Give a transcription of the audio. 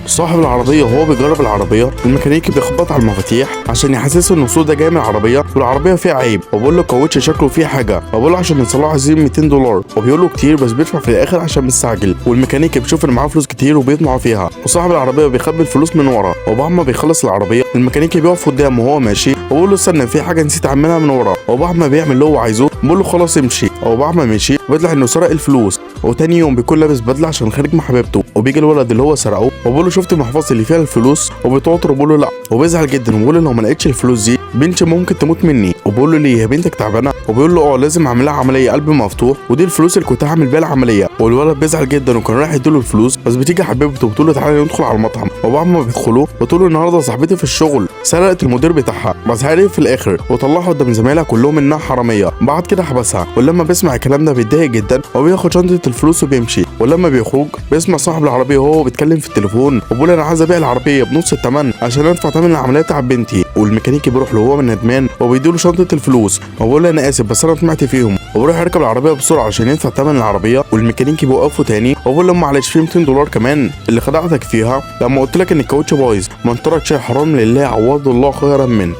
صاحب العربيه وهو بيجرب العربيه الميكانيكي بيخبط على المفاتيح عشان يحسسه ان الصوت ده جاي من العربيه والعربيه فيها عيب، وبيقول له الكاوتش شكله فيه حاجه، وبيقول له عشان نصلحه عايزين 200 دولار، وبيقول له كتير بس بيدفع في الاخر عشان مستعجل. والميكانيكي بيشوف ان معاه فلوس كتير وبيطمع فيها، وصاحب العربيه بيخبي الفلوس من ورا، وبعد ما بيخلص العربيه الميكانيكي بيقف قدامه وهو ماشي وبيقول له استنى في حاجه نسيت اعملها من ورا، وبعد ما بيعمل اللي هو عايزه بيقول له خلاص امشي، وبعد ما مشي بيطلع انه سرق الفلوس. وتاني يوم بيكون لابس بدله عشان خارج مع حبيبته، وبيجي الولد اللي هو سرقه وبيقول له شفت المحفظه اللي فيها الفلوس، وبيتوتر وبيقول له لا، وبيزعل جدا وبيقول له لو ما لقيتش الفلوس دي بنتي ممكن تموت مني، وبيقول له ليه هي بنتك تعبانه، وبيقول له لازم اعمل لها عمليه قلب مفتوح ودي الفلوس اللي كنت هعمل بيها العمليه. والولد بيزعل جدا وكان رايح يديله الفلوس، بس بتيجي حبيبته بتقول له تعالى ندخل على المطعم، وبعد ما بيدخلوا بتقول له النهارده صاحبتي في الشغل سرقت المدير بتاعها، بس عرف في الاخر وطلعها قدام زمايلها كلهم انها حراميه، بعد كده حبسها. ولما بيسمع الكلام ده بيتضايق جدا وبياخد شنطه الفلوس وبيمشي. ولما بيخرج بيسمع صاحب العربيه وهو بيتكلم في التليفون وبيقول انا عايز ابيع العربيه بنص الثمن عشان ادفع ثمن العمليه بتاع بنتي. والميكانيكي بيروح له وهو ندمان وبيديله شنطه الفلوس وبيقول له انا اسف بس انا طمعت فيهم، وبيروح يركب العربيه بسرعه عشان يدفع ثمن العربيه. والميكانيكي بيوقفه تاني وبيقول له معلش في 200 دولار كمان اللي خدعتك فيها لما قلت لك ان الكاوتش بايظ، ما انت شيء حرام لله عوض الله خيرا منه.